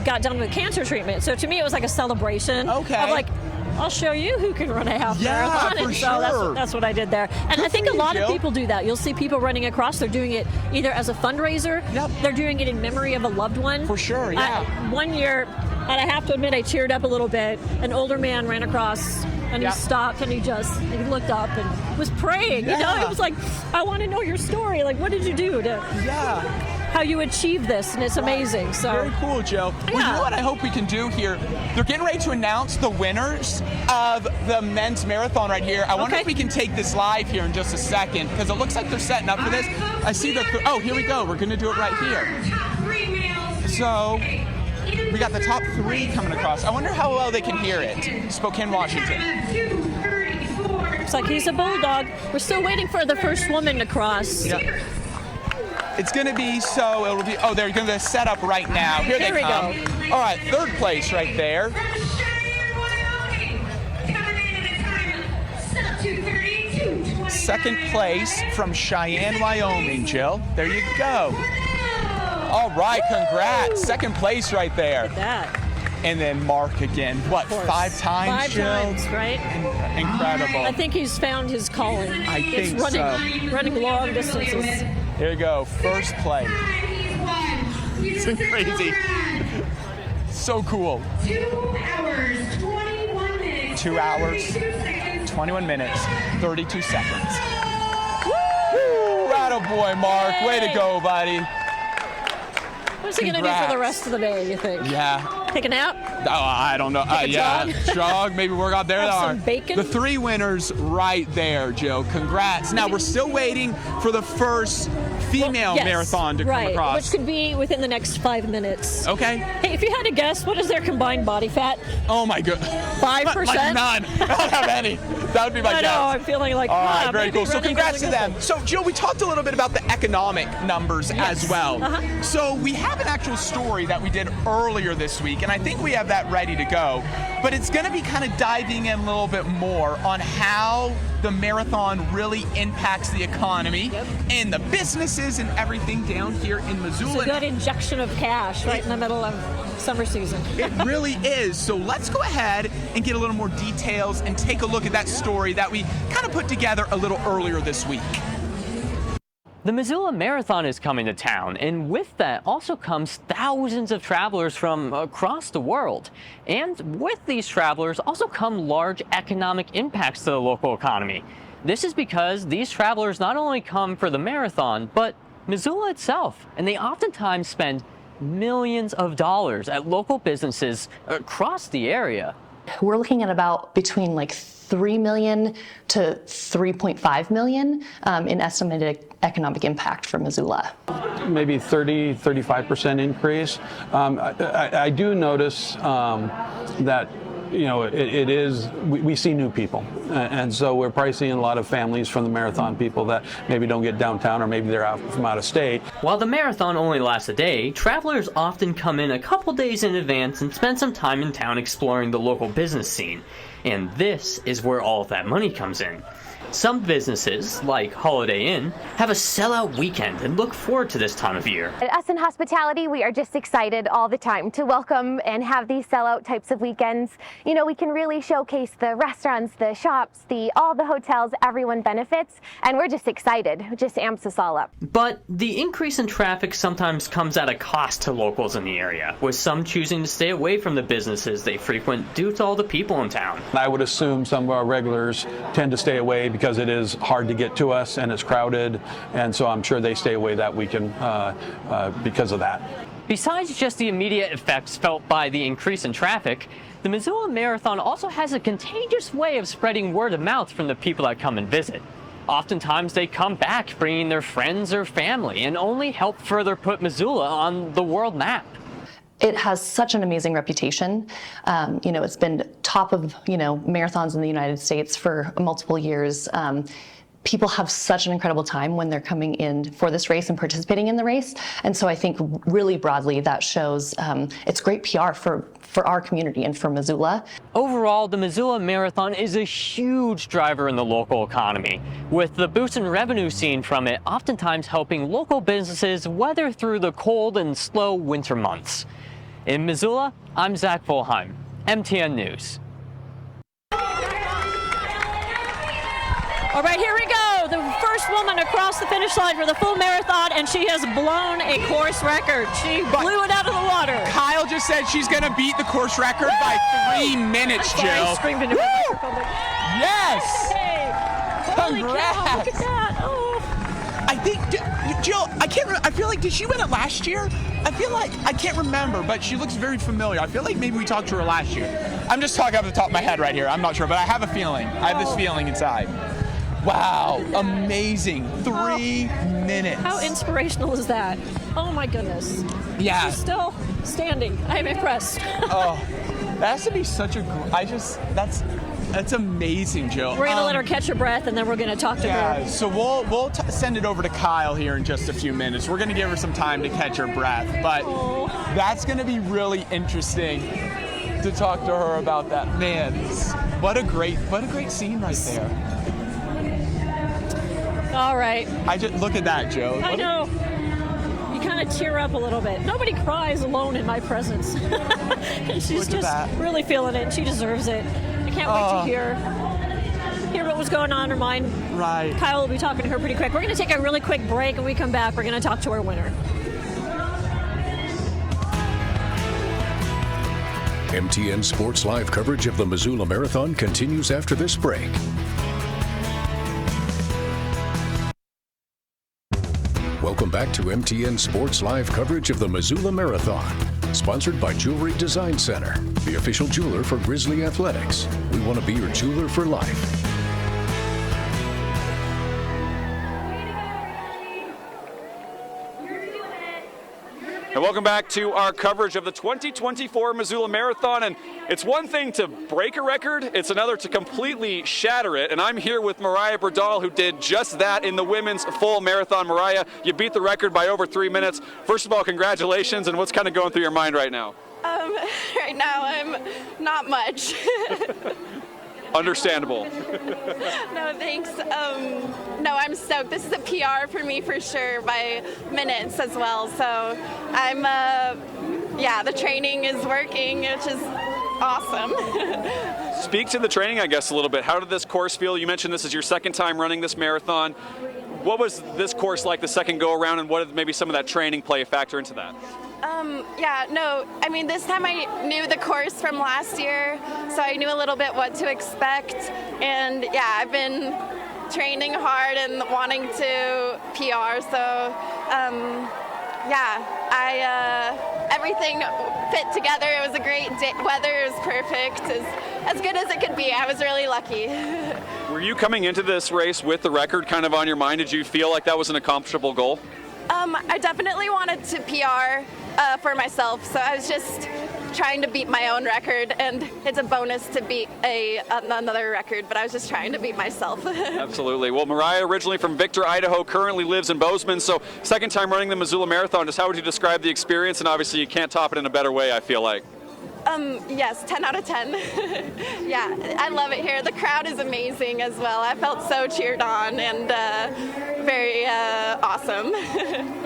got done with cancer treatment, so to me it was like a celebration. Okay. Of like, I'll show you who can run a half marathon. For and sure. So that's what I did there. And Good I think for a lot you, of Jill. people do that. You'll see people running across. They're doing it either as a fundraiser. Yep. They're doing it in memory of a loved one. For sure, yeah. One year, and I have to admit, I teared up a little bit. An older man ran across, and he stopped, and he looked up and was praying. You know, he was like, I want to know your story. Like, what did you do to... how you achieve this, and it's amazing. So very cool, Joe. Well, you know what I hope we can do here? They're getting ready to announce the winners of the men's marathon right here. I wonder if we can take this live here in just a second, because it looks like they're setting up for this. I see the, oh, here we go. We're going to do it right here. So we got the top 3 coming across. I wonder how well they can hear it. Spokane, Washington. Looks like he's a bulldog. We're still waiting for the first woman to cross. Yep. It's going to be it'll be, oh, they're going to set up right now. Here they come. All right, 3rd place right there. Second place from Cheyenne, Wyoming, Jill. There you go. All right, congrats. 2nd place right there. Look at that. And then Mark again. What, 5 times, 5 Jill? times, right? Incredible. I think he's found his calling. I think running long distances. Here you go, 1st place. It's crazy. So cool. 2 hours, 21 minutes. 2 hours, 22 minutes, 32 seconds. Woo! Attaboy, Mark. Yay. Way to go, buddy. What's he going to do for the rest of the day, you think? Yeah. Take a nap? Oh, I don't know. Take a jog? Jog, maybe work out there. Have some bacon? The 3 winners right there, Joe. Congrats. Now, we're still waiting for the first female marathon to come across. Which could be within the next 5 minutes. Okay. Hey, if you had to guess, what is their combined body fat? Oh, my goodness. 5%? Like none. I don't have any. That would be my guess. I know. I'm feeling like, all right, very cool. So congrats to them. So, Jill, we talked a little bit about the economic numbers as well. So we have an actual story that we did earlier this week, and I think we have that ready to go. But it's going to be kind of diving in a little bit more on how the marathon really impacts the economy and the businesses and everything down here in Missoula. It's a good injection of cash right in the middle of summer season. It really is. So let's go ahead and get a little more details and take a look at that story that we kind of put together a little earlier this week. The Missoula Marathon is coming to town, and with that also comes thousands of travelers from across the world. And with these travelers also come large economic impacts to the local economy. This is because these travelers not only come for the marathon, but Missoula itself, and they oftentimes spend millions of dollars at local businesses across the area. We're looking at about between like 3 million to 3.5 million in estimated economic impact for Missoula. Maybe 30-35% increase. I do notice that it is, we see new people. And so we're probably seeing a lot of families from the marathon people that maybe don't get downtown, or maybe they're out from out of state. While the marathon only lasts a day, travelers often come in a couple days in advance and spend some time in town exploring the local business scene. And this is where all of that money comes in. Some businesses, like Holiday Inn, have a sellout weekend and look forward to this time of year. At us in hospitality, we are just excited all the time to welcome and have these sellout types of weekends. You know, we can really showcase the restaurants, the shops, all the hotels, everyone benefits, and we're just excited. It just amps us all up. But the increase in traffic sometimes comes at a cost to locals in the area, with some choosing to stay away from the businesses they frequent due to all the people in town. I would assume some of our regulars tend to stay away because it is hard to get to us and it's crowded, and so I'm sure they stay away that weekend because of that. Besides just the immediate effects felt by the increase in traffic, the Missoula Marathon also has a contagious way of spreading word of mouth from the people that come and visit. Oftentimes they come back bringing their friends or family and only help further put Missoula on the world map. It has such an amazing reputation. It's been top of, marathons in the United States for multiple years. people have such an incredible time when they're coming in for this race and participating in the race. And so I think really broadly that shows it's great PR for our community and for Missoula. Overall, the Missoula Marathon is a huge driver in the local economy, with the boost in revenue seen from it oftentimes helping local businesses weather through the cold and slow winter months. In Missoula, I'm Zach Volheim, MTN News. All right, here we go. The first woman across the finish line for the full marathon, and she has blown a course record. She blew it out of the water. Kyle just said she's going to beat the course record by 3 minutes, Jill. I screamed into a microphone. Yes! Hey. Congrats! Cow, look at that. Oh. I think, Jill, I feel like, did she win it last year? I feel like, I can't remember, but she looks very familiar. I feel like maybe we talked to her last year. I'm just talking off the top of my head right here. I'm not sure, but I have a feeling. I have this feeling inside. Wow, amazing. 3 minutes. How inspirational is that? Oh my goodness. Yeah. She's still standing. I am impressed. Oh, that has to be such a, that's amazing, Jill. We're gonna let her catch her breath, and then we're gonna talk to her. Yeah, so we'll send it over to Kyle here in just a few minutes. We're gonna give her some time to catch her breath, but that's gonna be really interesting to talk to her about that. Man, what a great scene right there. All right. Look at that, Joe. I know. You kind of tear up a little bit. Nobody cries alone in my presence. And she's just really feeling it, and she deserves it. I can't wait to hear what was going on in her mind. Right. Kyle will be talking to her pretty quick. We're going to take a really quick break, and when we come back, we're going to talk to our winner. MTN Sports Live coverage of the Missoula Marathon continues after this break. Welcome back to MTN Sports Live coverage of the Missoula Marathon, sponsored by Jewelry Design Center, the official jeweler for Grizzly Athletics. We want to be your jeweler for life. And welcome back to our coverage of the 2024 Missoula Marathon. And it's one thing to break a record, it's another to completely shatter it. And I'm here with Mariah Berdal, who did just that in the women's full marathon. Mariah, you beat the record by over 3 minutes. First of all, congratulations, and what's kind of going through your mind right now? Right now, I'm not much. Understandable. No, thanks. No, I'm stoked. This is a PR for me for sure by minutes as well. So I'm, the training is working, which is awesome. Speak to the training, I guess, a little bit. How did this course feel? You mentioned this is your second time running this marathon. What was this course like the second go around, and what did maybe some of that training play a factor into that? This time I knew the course from last year, so I knew a little bit what to expect. And I've been training hard and wanting to PR, so everything fit together. It was a great day. Weather was perfect, as good as it could be. I was really lucky. Were you coming into this race with the record kind of on your mind? Did you feel like that was an accomplishable goal? I definitely wanted to PR for myself, so I was just trying to beat my own record, and it's a bonus to beat another record, but I was just trying to beat myself. Absolutely. Well, Mariah, originally from Victor, Idaho, currently lives in Bozeman, so second time running the Missoula Marathon. Just how would you describe the experience? And obviously you can't top it in a better way, I feel like. Yes, 10 out of 10. Yeah, I love it here. The crowd is amazing as well. I felt so cheered on and very awesome.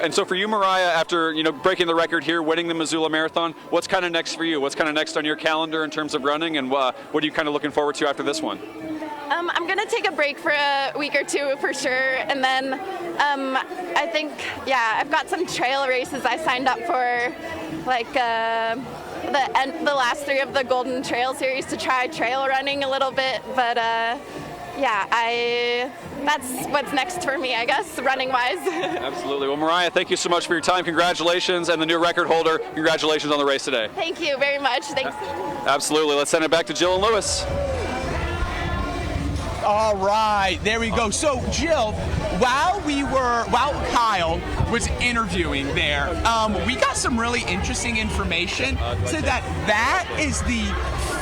And so for you, Mariah, after breaking the record here, winning the Missoula Marathon, what's kind of next for you? What's kind of next on your calendar in terms of running, and what are you kind of looking forward to after this one? I'm going to take a break for a week or two for sure, and then I think, I've got some trail races I signed up for, like the last 3 of the Golden Trail Series to try trail running a little bit, but that's what's next for me, I guess, running-wise. Absolutely. Well, Mariah, thank you so much for your time. Congratulations, and the new record holder, congratulations on the race today. Thank you very much. Thanks. Absolutely. Let's send it back to Jill and Lewis. All right, there we go. So, Jill, while Kyle was interviewing there, we got some really interesting information. So that is the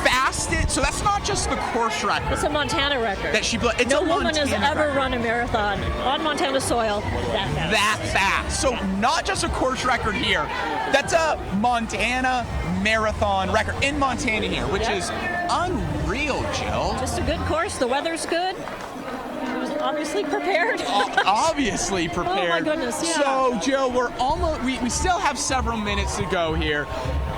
fastest fastest. So that's not just the course record. It's a Montana record. That she it's no a woman has Montana ever record. run a marathon on Montana soil that fast. So not just a course record here. That's a Montana marathon record in Montana here, which is unreal, Jill. Just a good course. The weather's good. It was obviously prepared. Obviously prepared. Oh my goodness, yeah. So, Jill, we're almost, we still have several minutes to go here,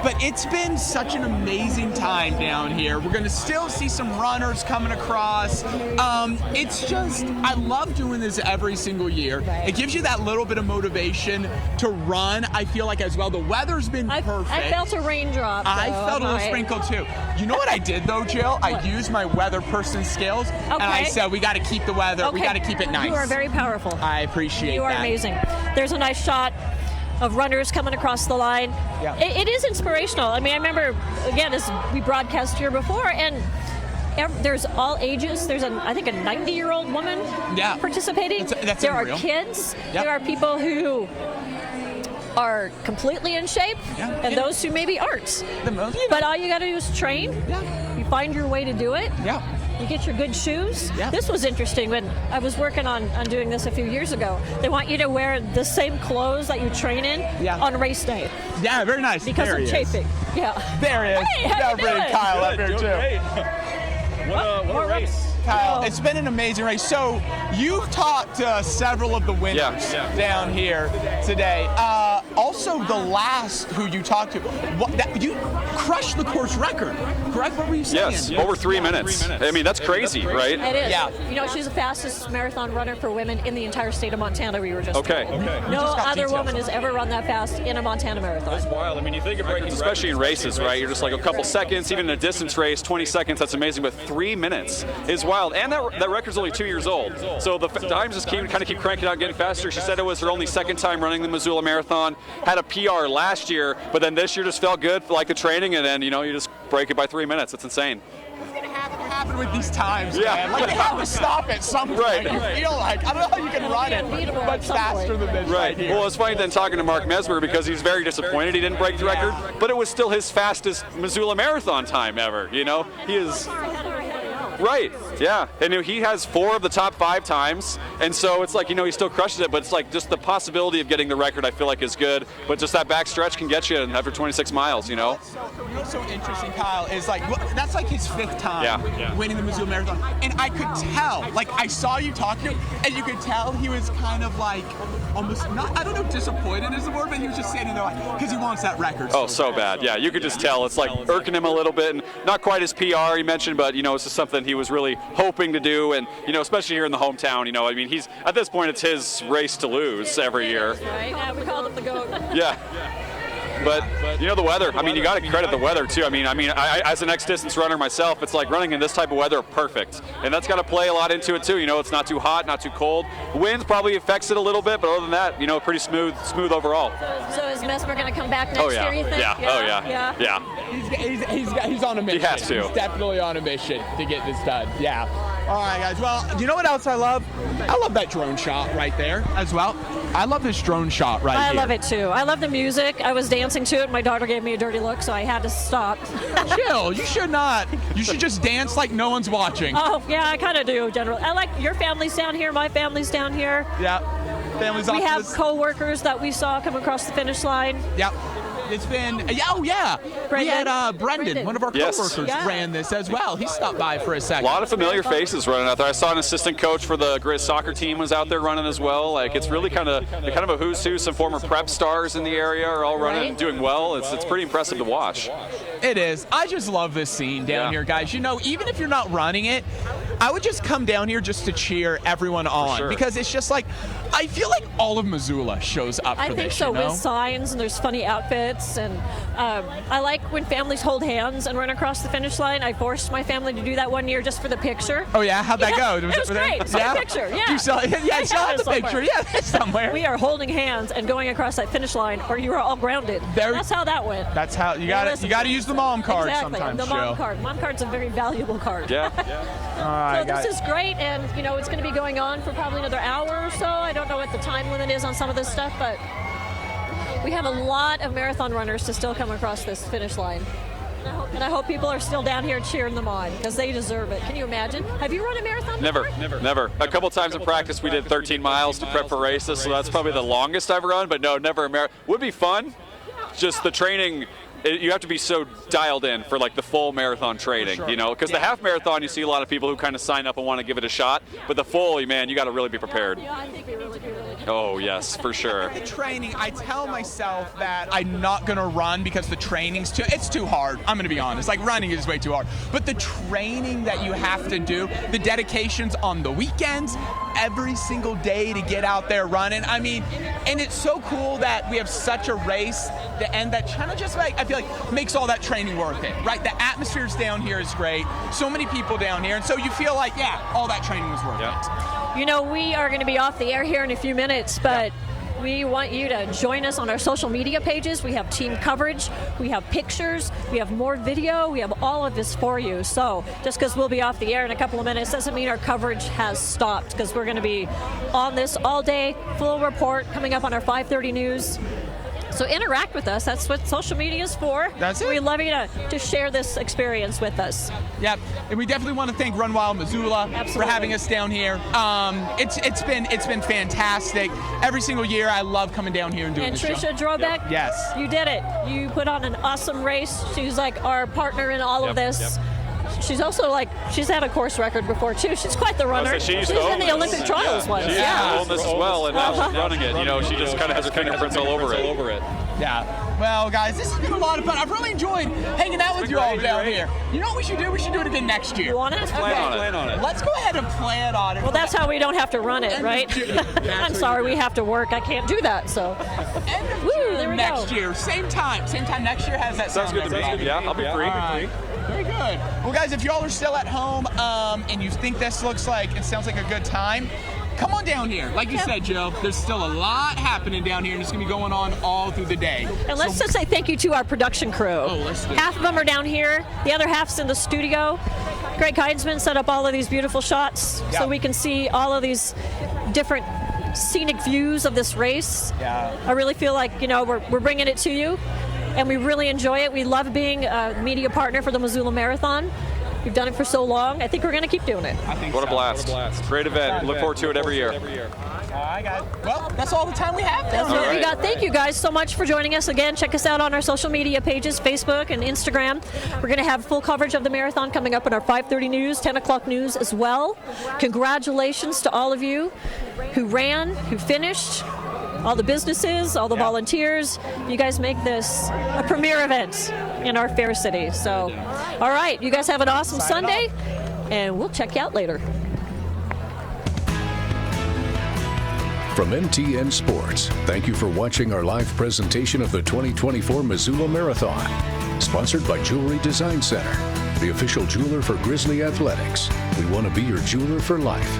but it's been such an amazing time down here. We're going to still see some runners coming across. It's just, I love doing this every single year. Right. It gives you that little bit of motivation to run, I feel like, as well. The weather's been perfect. I felt a raindrop. I felt a little sprinkle, too. You know what I did, though, Jill? I used my weather person skills, and I said, we got to keep the weather. Okay. We got to keep it nice. You are very powerful. I appreciate that. You are amazing. There's a nice shot of runners coming across the line. Yeah. It is inspirational. I mean, I remember, again, as we broadcast here before, and there's all ages. There's, I think, a 90-year-old woman participating. That's there unreal. Are kids. Yep. There are people who are completely in shape, and those who maybe aren't. But all you got to do is train. You find your way to do it. You get your good shoes. This was interesting when I was working on doing this a few years ago. They want you to wear the same clothes that you train in on race day. Yeah, very nice. Because there of chafing. Yeah. There he is. Hey, how you doing? Kyle up here too. What a race. Kyle, it's been an amazing race. So you've talked to several of the winners down here today. Also, the last who you talked to, you crushed the course record, correct? What were you saying? Yes, over 3 minutes. I mean, that's crazy, right? It is. Yeah. You know, she's the fastest marathon runner for women in the entire state of Montana. We were just Okay. No other woman has ever run that fast in a Montana marathon. That's wild. I mean, you think of records, especially in races, right? You're just like a couple seconds, even in a distance race, 20 seconds, that's amazing, but 3 minutes is wild. And that record's only 2 years old. So the times just kind of keep cranking out, getting faster. She said it was her only second time running the Missoula Marathon, had a PR last year, but then this year just felt good, like the training, and then, you know, you just break it by 3 minutes. It's insane. What's going to happen with these times, man? Like, they have to stop at some point. Right. You feel like, I don't know how you can run it much faster than this right here. Well, it's funny then talking to Mark Mesmer because he's very disappointed he didn't break the record, but it was still his fastest Missoula Marathon time ever, you know? He is... Right, yeah, and he has 4 of the top 5 times, and so it's like, you know, he still crushes it, but it's like just the possibility of getting the record I feel like is good, but just that back stretch can get you after 26 miles, you know? What's so interesting, Kyle, is like, that's like his 5th time winning the Missoula Marathon, and I could tell, like, I saw you talking, and you could tell he was kind of like, almost, not, I don't know if disappointed is the word, but he was just standing there like, because he wants that record. Oh, so bad, yeah, you could just tell, it's like irking him a little bit, and not quite his PR he mentioned, but, you know, it's just something he was really hoping to do, and, you know, especially here in the hometown, you know, I mean, he's, at this point, it's his race to lose every year. Right, yeah, we called him the GOAT. Yeah. But, you know, the weather, I mean, you got to credit the weather, too. I mean, I as an ex-distance runner myself, it's like running in this type of weather perfect. And that's got to play a lot into it, too. You know, it's not too hot, not too cold. Wind probably affects it a little bit, but other than that, you know, pretty smooth overall. So is Mesmer going to come back next year, you think? Yeah. He's on a mission. He has to. He's definitely on a mission to get this done. Yeah. All right, guys. Well, do you know what else I love? I love that drone shot right there as well. I love this drone shot right here. I love it too. I love the music. I was dancing to it. My daughter gave me a dirty look, so I had to stop. Jill, you should not. You should just dance like no one's watching. Oh, yeah, I kind of do, generally. I like your family's down here. My family's down here. Yeah. Families we have co-workers that we saw come across the finish line. Yep. It's been, we had Brendan, one of our coworkers, ran this as well. He stopped by for a second. A lot of familiar faces running out there. I saw an assistant coach for the Grizz soccer team was out there running as well. Like, it's really kind of a who's who. Some former prep stars in the area are all running and doing well. It's pretty impressive to watch. It is. I just love this scene down here, guys. You know, even if you're not running it, I would just come down here just to cheer everyone on because it's just like, I feel like all of Missoula shows up for this. I think so, with signs and there's funny outfits. And I like when families hold hands and run across the finish line. I forced my family to do that one year just for the picture. Oh yeah, how'd that go? It was great. It's a picture. Yeah. You saw, I saw the picture. Yeah, that's somewhere. We are holding hands and going across that finish line, or you are all grounded. That's how that went. That's how you got it. You got to use the mom card sometimes. The mom card. Mom card's a very valuable card. Yeah. All right, so this is great, and you know it's going to be going on for probably another hour or so. I don't know what the time limit is on some of this stuff, but we have a lot of marathon runners to still come across this finish line. And I hope people are still down here cheering them on because they deserve it. Can you imagine? Have you run a marathon before? Never. A couple times in practice we did 13 miles to prep for races, so that's probably the longest I've run, but no, never a marathon. Would be fun. Just the training, you have to be so dialed in for like the full marathon training, you know, because the half marathon, you see a lot of people who kind of sign up and want to give it a shot, but the full, man, you got to really be prepared. Yeah, I think we really do. Oh, yes, for sure. The training, I tell myself that I'm not going to run because the training's it's too hard. I'm going to be honest. Like, running is way too hard. But the training that you have to do, the dedications on the weekends, every single day to get out there running. I mean, and it's so cool that we have such a race the end that kind of just, like, I feel like makes all that training worth it, right? The atmosphere's down here is great. So many people down here. And so you feel like, yeah, all that training was worth it. You know, we are going to be off the air here in a few minutes, but we want you to join us on our social media pages. We have team coverage, we have pictures, we have more video, we have all of this for you. So just because we'll be off the air in a couple of minutes doesn't mean our coverage has stopped, because we're going to be on this all day, full report coming up on our 5:30 news. So interact with us. That's what social media is for. That's it. We love you to share this experience with us. Yep, and we definitely want to thank Run Wild Missoula for having us down here. It's been fantastic. Every single year, I love coming down here and doing this. And Trisha Drobeck, yes, you did it. You put on an awesome race. She's like our partner in all of this. She's also she's had a course record before too. She's quite the runner. She's in the Olympic trials once. She's owned this as well, and now she's running it. You know, she just kind of has her fingerprints all over it. Yeah. Well, guys, this has been a lot of fun. I've really enjoyed hanging out with you all down here. You know what we should do? We should do it again next year. You want it? Let's plan on it. Let's go ahead and plan on it. Well, that's how we don't have to run it, right? I'm sorry, we have to work. I can't do that. So. End of there we next go. year, same time next year. Has that sounds good to me? Yeah, I'll be free. Very good. Well, guys, if y'all are still at home and you think this sounds like a good time, come on down here. Like you said, Joe, there's still a lot happening down here, and it's going to be going on all through the day. And let's just say thank you to our production crew. Oh, let's do it. Half of them are down here. The other half's in the studio. Greg Heidsman set up all of these beautiful shots so we can see all of these different scenic views of this race. Yeah. I really feel like, we're bringing it to you, and we really enjoy it. We love being a media partner for the Missoula Marathon. We've done it for so long. I think we're going to keep doing it. What a blast. Great event. Look forward to it every year. All right, guys. Well, that's all the time we have. That's what we got. Thank you guys so much for joining us again. Check us out on our social media pages, Facebook and Instagram. We're going to have full coverage of the marathon coming up in our 5:30 news, 10 o'clock news as well. Congratulations to all of you who ran, who finished, all the businesses, all the volunteers. You guys make this a premier event in our fair city. So, all right, you guys have an awesome Sunday, and we'll check you out later. From MTN Sports, thank you for watching our live presentation of the 2024 Missoula Marathon, sponsored by Jewelry Design Center, the official jeweler for Grizzly Athletics. We want to be your jeweler for life.